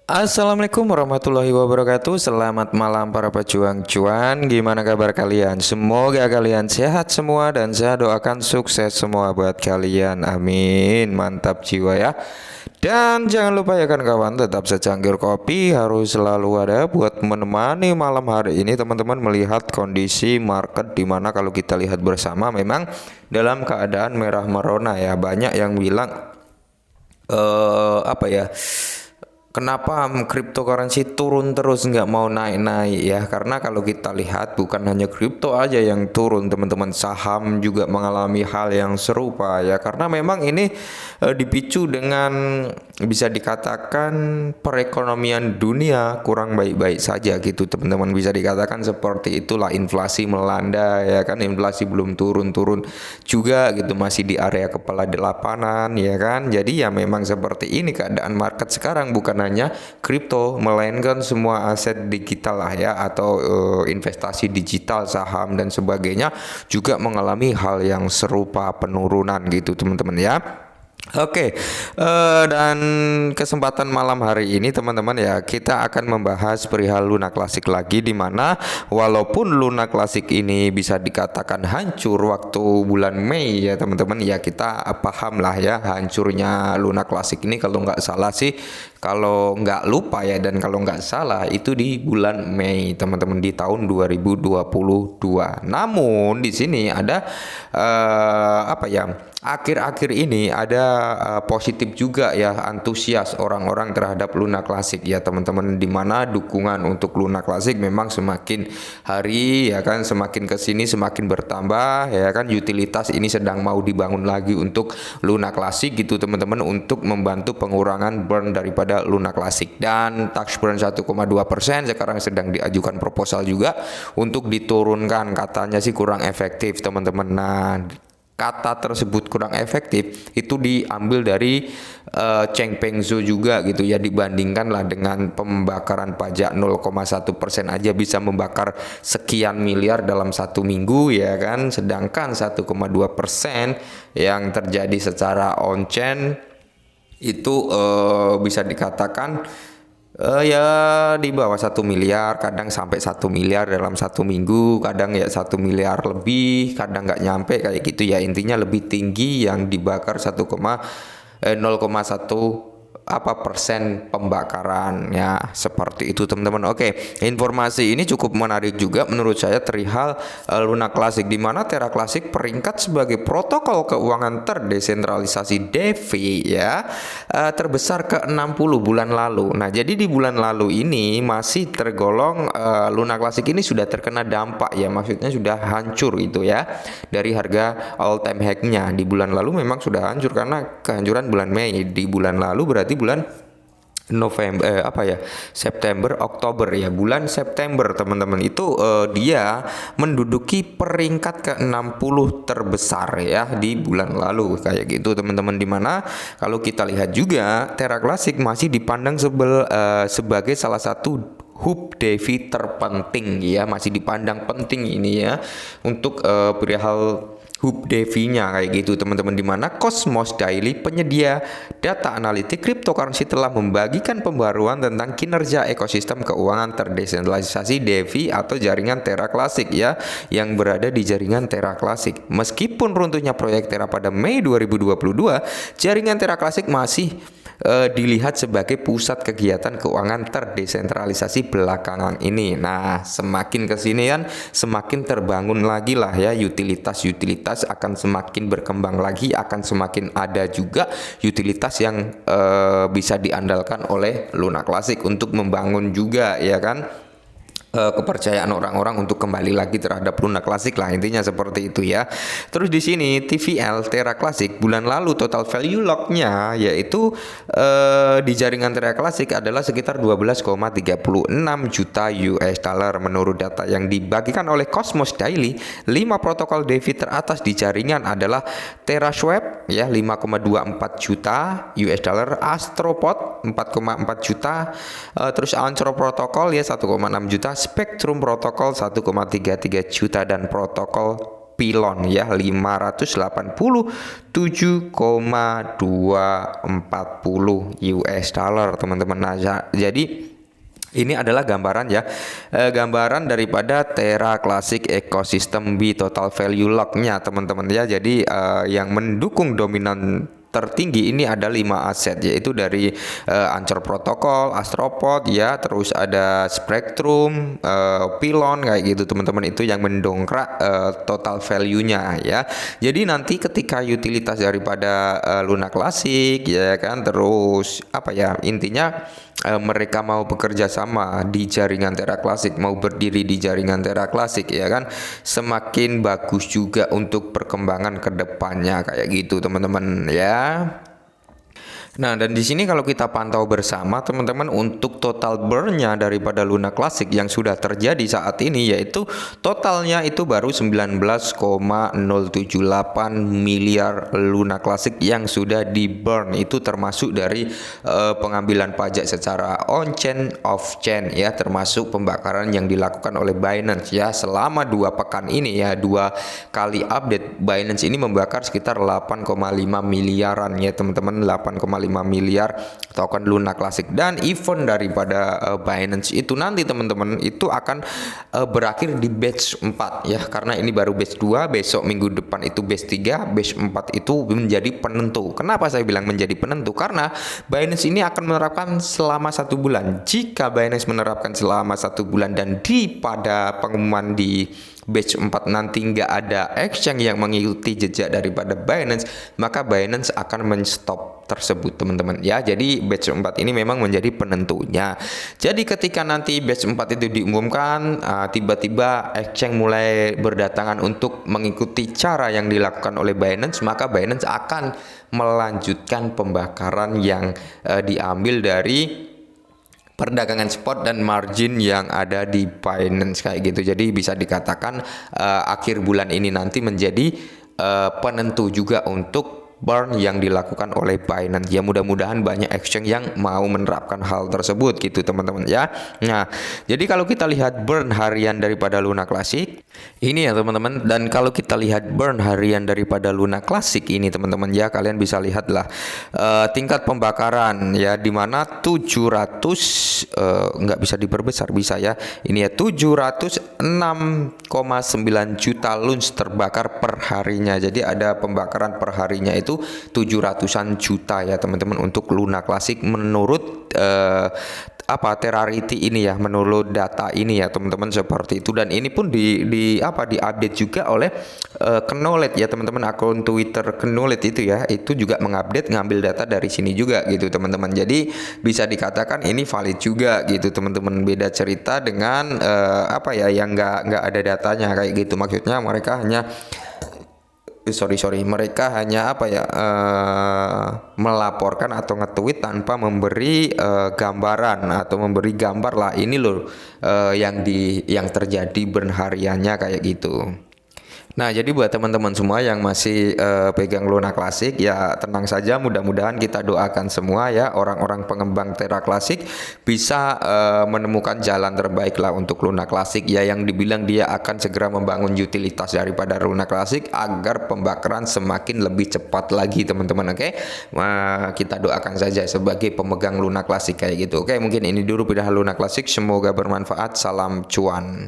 Assalamualaikum warahmatullahi wabarakatuh. Selamat malam para pejuang cuan. Gimana kabar kalian? Semoga kalian sehat semua dan saya doakan sukses semua buat kalian. Amin. Mantap jiwa ya. Dan jangan lupa ya kan kawan, tetap secangkir kopi harus selalu ada buat menemani malam hari ini teman-teman melihat kondisi market, dimana kalau kita lihat bersama memang dalam keadaan merah merona ya. Banyak yang bilang apa ya, kenapa cryptocurrency turun terus nggak mau naik-naik ya? Karena kalau kita lihat bukan hanya kripto aja yang turun, teman-teman, saham juga mengalami hal yang serupa ya. Karena memang ini dipicu dengan bisa dikatakan perekonomian dunia kurang baik-baik saja gitu, teman-teman. Bisa dikatakan seperti itulah, inflasi melanda ya kan, inflasi belum turun-turun juga gitu, masih di area kepala delapanan ya kan. Jadi ya memang seperti ini keadaan market sekarang, bukan hanya kripto melainkan semua aset digital lah ya, atau investasi digital, saham dan sebagainya juga mengalami hal yang serupa, penurunan gitu teman-teman ya. Oke, dan kesempatan malam hari ini teman-teman ya, kita akan membahas perihal Luna Classic lagi, di mana walaupun Luna Classic ini bisa dikatakan hancur waktu bulan Mei ya teman-teman ya, kita paham lah ya hancurnya Luna Classic ini. Kalau nggak salah sih, kalau nggak lupa ya, dan kalau nggak salah itu di bulan Mei teman-teman, di tahun 2022. Namun di sini ada apa ya, akhir-akhir ini ada positif juga ya, antusias orang-orang terhadap Luna Classic ya teman-teman, dimana dukungan untuk Luna Classic memang semakin hari ya kan, semakin kesini semakin bertambah ya kan. Utilitas ini sedang mau dibangun lagi untuk Luna Classic gitu teman-teman, untuk membantu pengurangan burn daripada Luna Classic. Dan tax burn 1,2% sekarang sedang diajukan proposal juga untuk diturunkan, katanya sih kurang efektif teman-teman. Nah, kata tersebut kurang efektif itu diambil dari Changpeng Zhou juga gitu ya, dibandingkan lah dengan pembakaran pajak 0,1% aja bisa membakar sekian miliar dalam satu minggu ya kan, sedangkan 1,2% yang terjadi secara on-chain itu bisa dikatakan ya di bawah 1 miliar, kadang sampai 1 miliar dalam satu minggu, kadang ya 1 miliar lebih, kadang nggak nyampe kayak gitu ya. Intinya lebih tinggi yang dibakar 0,1 persen pembakaran ya, seperti itu teman-teman. Oke, informasi ini cukup menarik juga menurut saya perihal Luna Classic, di mana Terra Classic peringkat sebagai protokol keuangan terdesentralisasi DeFi ya, terbesar ke-60 bulan lalu. Nah, jadi di bulan lalu ini masih tergolong Luna Classic ini sudah terkena dampak ya, maksudnya sudah hancur itu ya, dari harga all time high-nya di bulan lalu memang sudah hancur karena kehancuran bulan Mei. Di bulan lalu berarti bulan November September, Oktober ya, bulan September teman-teman itu dia menduduki peringkat ke-60 terbesar ya di bulan lalu kayak gitu teman-teman. Dimana kalau kita lihat juga Terra Classic masih dipandang sebagai salah satu hub DeFi terpenting ya, masih dipandang penting ini ya untuk perihal hub DeFi-nya kayak gitu teman-teman, di mana Cosmos Daily, penyedia data analitik cryptocurrency, telah membagikan pembaruan tentang kinerja ekosistem keuangan terdesentralisasi DeFi atau jaringan Terra Classic ya, yang berada di jaringan Terra Classic. Meskipun runtuhnya proyek Terra pada Mei 2022, jaringan Terra Classic masih dilihat sebagai pusat kegiatan keuangan terdesentralisasi belakangan ini. Nah, semakin kesini kan semakin terbangun lagi lah ya, utilitas akan semakin berkembang lagi, akan semakin ada juga utilitas yang bisa diandalkan oleh Luna Classic untuk membangun juga ya kan, kepercayaan orang-orang untuk kembali lagi terhadap Luna Classic lah, intinya seperti itu ya. Terus di sini TVL Terra Classic bulan lalu total value lock-nya yaitu di jaringan Terra Classic adalah sekitar 12,36 juta US dollar menurut data yang dibagikan oleh Cosmos Daily. 5 protokol DeFi teratas di jaringan adalah TerraSwap ya 5,24 juta US dollar, Astropod 4,4 juta, terus Anchor Protocol ya 1,6 juta, Spectrum Protocol 1,33 juta, dan protokol pilon ya 587,240 US dollar teman-teman. Nah, jadi ini adalah gambaran ya, gambaran daripada Terra Classic Ecosystem B Total Value Lock-nya teman-teman ya. Jadi yang mendukung dominan tertinggi ini ada 5 aset, yaitu dari Anchor Protocol, Astropod ya, terus ada Spectrum, Pilon kayak gitu teman-teman. Itu yang mendongkrak total value-nya ya. Jadi nanti ketika utilitas daripada Luna Classic ya kan, terus apa ya, intinya mereka mau bekerja sama di jaringan Terra Classic, mau berdiri di jaringan Terra Classic ya kan, semakin bagus juga untuk perkembangan kedepannya kayak gitu teman-teman ya. Nah, dan di sini kalau kita pantau bersama teman-teman, untuk total burn-nya daripada Luna Classic yang sudah terjadi saat ini, yaitu totalnya itu baru 19,078 miliar Luna Classic yang sudah di burn. Itu termasuk dari pengambilan pajak secara on-chain, off-chain ya, termasuk pembakaran yang dilakukan oleh Binance ya. Selama 2 pekan ini ya, 2 kali update, Binance ini membakar sekitar 8,5 miliaran ya teman-teman, 8,5 miliar token Luna Classic. Dan event daripada Binance itu nanti teman-teman itu akan berakhir di batch 4 ya, karena ini baru batch 2, besok minggu depan itu batch 3, batch 4 itu menjadi penentu. Kenapa saya bilang menjadi penentu? Karena Binance ini akan menerapkan selama 1 bulan. Jika Binance menerapkan selama 1 bulan dan pada pengumuman di batch 4 nanti nggak ada exchange yang mengikuti jejak daripada Binance, maka Binance akan menstop tersebut teman-teman ya. Jadi batch 4 ini memang menjadi penentunya. Jadi ketika nanti batch 4 itu diumumkan, tiba-tiba exchange mulai berdatangan untuk mengikuti cara yang dilakukan oleh Binance, maka Binance akan melanjutkan pembakaran yang diambil dari perdagangan spot dan margin yang ada di Binance kayak gitu. Jadi bisa dikatakan akhir bulan ini nanti menjadi penentu juga untuk burn yang dilakukan oleh Binance ya. Mudah-mudahan banyak exchange yang mau menerapkan hal tersebut gitu teman-teman ya. Nah, jadi kalau kita lihat burn harian daripada Luna Classic ini ya teman-teman, dan kalau kita lihat burn harian daripada Luna Classic ini teman-teman ya, kalian bisa lihatlah tingkat pembakaran ya, dimana 700 nggak bisa diperbesar, bisa ya, ini ya 706,9 juta lunch terbakar per harinya. Jadi ada pembakaran per harinya itu 700-an juta ya teman-teman untuk Luna Classic menurut Terrarity ini ya, menurut data ini ya teman-teman, seperti itu. Dan ini pun diupdate juga oleh Knowledge ya teman-teman, akun Twitter Knowledge itu ya, itu juga mengupdate, ngambil data dari sini juga gitu teman-teman. Jadi bisa dikatakan ini valid juga gitu teman-teman. Beda cerita dengan yang nggak ada datanya kayak gitu. Maksudnya mereka hanya mereka hanya melaporkan atau nge-tweet tanpa memberi gambaran atau memberi gambar lah, ini loh yang terjadi burn hariannya kayak gitu. Nah, jadi buat teman-teman semua yang masih pegang Luna Classic ya, tenang saja, mudah-mudahan kita doakan semua ya, orang-orang pengembang Terra Classic bisa menemukan jalan terbaik lah untuk Luna Classic ya, yang dibilang dia akan segera membangun utilitas daripada Luna Classic agar pembakaran semakin lebih cepat lagi teman-teman. Oke, kita doakan saja sebagai pemegang Luna Classic kayak gitu. Oke, mungkin ini dulu video Luna Classic, semoga bermanfaat. Salam cuan.